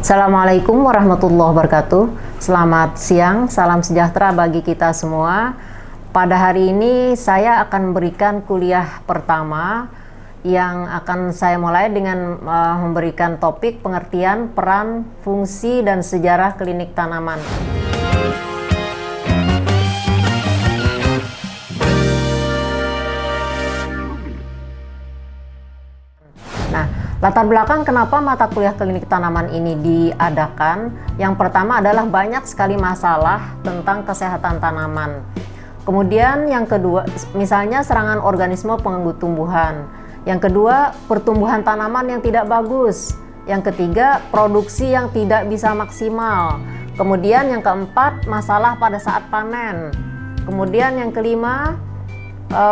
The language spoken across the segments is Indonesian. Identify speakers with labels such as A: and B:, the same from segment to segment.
A: Assalamualaikum warahmatullahi wabarakatuh. Selamat siang, salam sejahtera bagi kita semua. Pada hari ini saya akan memberikan kuliah pertama yang akan saya mulai dengan memberikan topik pengertian peran, fungsi, dan sejarah klinik tanaman. Nah, latar belakang kenapa mata kuliah klinik tanaman ini diadakan, yang pertama adalah banyak sekali masalah tentang kesehatan tanaman. Kemudian yang kedua, misalnya serangan organisme pengganggu tumbuhan. Yang kedua, pertumbuhan tanaman yang tidak bagus. Yang ketiga, produksi yang tidak bisa maksimal. Kemudian yang keempat, masalah pada saat panen. Kemudian yang kelima,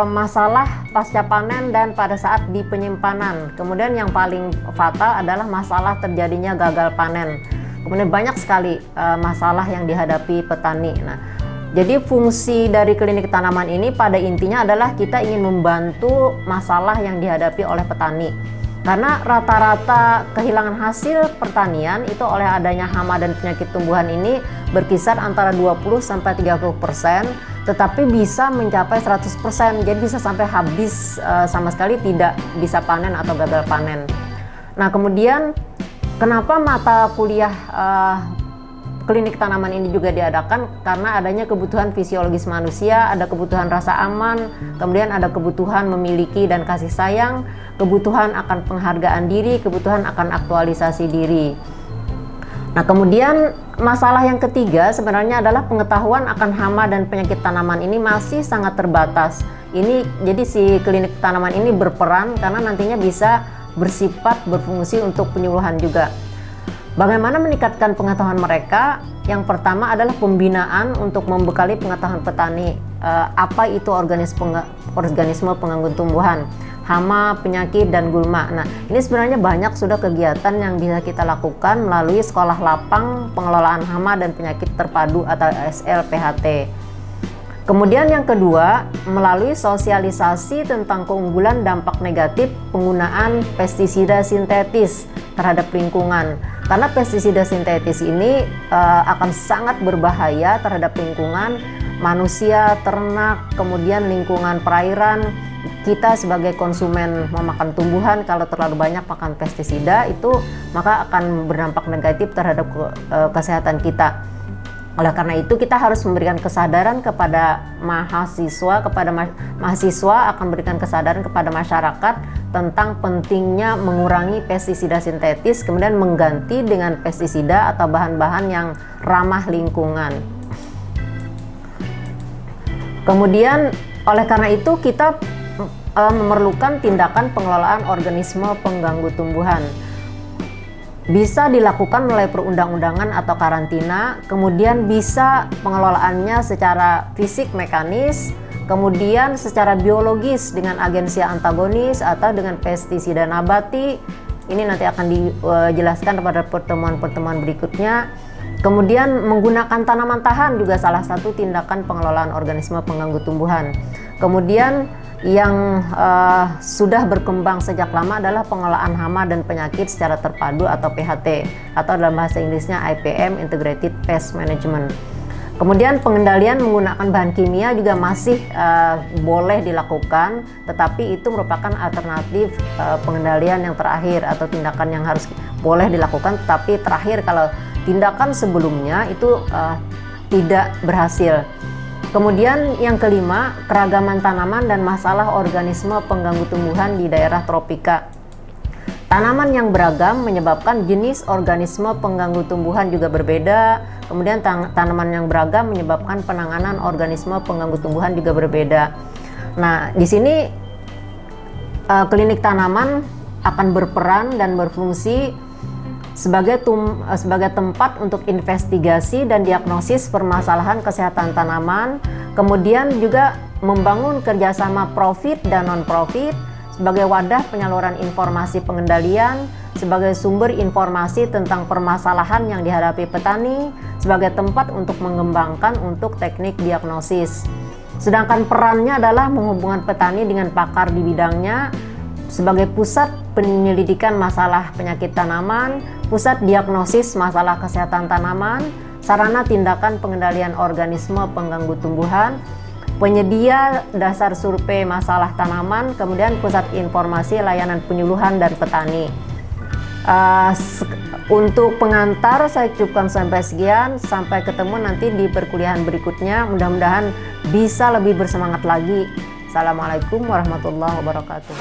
A: masalah pasca panen dan pada saat di penyimpanan. Kemudian yang paling fatal adalah masalah terjadinya gagal panen. Kemudian banyak sekali masalah yang dihadapi petani. Nah, jadi fungsi dari klinik tanaman ini pada intinya adalah kita ingin membantu masalah yang dihadapi oleh petani. Karena rata-rata kehilangan hasil pertanian itu oleh adanya hama dan penyakit tumbuhan ini berkisar antara 20-30%, tetapi bisa mencapai 100%. Jadi bisa sampai habis sama sekali tidak bisa panen atau gagal panen. Nah, kemudian kenapa mata kuliah klinik tanaman ini juga diadakan? Karena adanya kebutuhan fisiologis manusia, ada kebutuhan rasa aman, kemudian ada kebutuhan memiliki dan kasih sayang, kebutuhan akan penghargaan diri, kebutuhan akan aktualisasi diri. Nah, kemudian masalah yang ketiga sebenarnya adalah pengetahuan akan hama dan penyakit tanaman ini masih sangat terbatas. Jadi si klinik tanaman ini berperan karena nantinya bisa bersifat berfungsi untuk penyuluhan juga. Bagaimana meningkatkan pengetahuan mereka? Yang pertama adalah pembinaan untuk membekali pengetahuan petani. Apa itu organisme pengganggu tumbuhan, hama, penyakit, dan gulma. Nah, ini sebenarnya banyak sudah kegiatan yang bisa kita lakukan melalui sekolah lapang pengelolaan hama dan penyakit terpadu atau SLPHT. Kemudian yang kedua, melalui sosialisasi tentang keunggulan dampak negatif penggunaan pestisida sintetis terhadap lingkungan. Karena pestisida sintetis ini akan sangat berbahaya terhadap lingkungan, manusia, ternak, kemudian lingkungan perairan. Kita sebagai konsumen memakan tumbuhan, kalau terlalu banyak makan pestisida itu maka akan berdampak negatif terhadap kesehatan kita. Oleh karena itu kita harus memberikan kesadaran kepada mahasiswa, akan memberikan kesadaran kepada masyarakat tentang pentingnya mengurangi pestisida sintetis, kemudian mengganti dengan pestisida atau bahan-bahan yang ramah lingkungan. Kemudian oleh karena itu kita memerlukan tindakan pengelolaan organisme pengganggu tumbuhan. Bisa dilakukan melalui perundang-undangan atau karantina, kemudian bisa pengelolaannya secara fisik mekanis, kemudian secara biologis dengan agensia antagonis atau dengan pestisida nabati. Ini nanti akan dijelaskan pada pertemuan-pertemuan berikutnya. Kemudian menggunakan tanaman tahan juga salah satu tindakan pengelolaan organisme pengganggu tumbuhan. Kemudian yang sudah berkembang sejak lama adalah pengelolaan hama dan penyakit secara terpadu atau PHT, atau dalam bahasa Inggrisnya IPM, Integrated Pest Management. Kemudian pengendalian menggunakan bahan kimia juga masih boleh dilakukan, tetapi itu merupakan alternatif pengendalian yang terakhir atau tindakan yang harus boleh dilakukan, tetapi terakhir kalau tindakan sebelumnya itu tidak berhasil. Kemudian yang kelima, keragaman tanaman dan masalah organisme pengganggu tumbuhan di daerah tropika. Tanaman yang beragam menyebabkan jenis organisme pengganggu tumbuhan juga berbeda. Kemudian tanaman yang beragam menyebabkan penanganan organisme pengganggu tumbuhan juga berbeda. Nah, di sini klinik tanaman akan berperan dan berfungsi sebagai tempat untuk investigasi dan diagnosis permasalahan kesehatan tanaman, kemudian juga membangun kerjasama profit dan non-profit sebagai wadah penyaluran informasi pengendalian, sebagai sumber informasi tentang permasalahan yang dihadapi petani, sebagai tempat untuk mengembangkan untuk teknik diagnosis. Sedangkan perannya adalah menghubungkan petani dengan pakar di bidangnya, sebagai pusat penyelidikan masalah penyakit tanaman, pusat diagnosis masalah kesehatan tanaman, sarana tindakan pengendalian organisme pengganggu tumbuhan, penyedia dasar survei masalah tanaman, kemudian pusat informasi layanan penyuluhan dan petani. Untuk pengantar saya cukupkan sampai sekian. Sampai ketemu nanti di perkuliahan berikutnya. Mudah-mudahan bisa lebih bersemangat lagi. Assalamualaikum warahmatullahi wabarakatuh.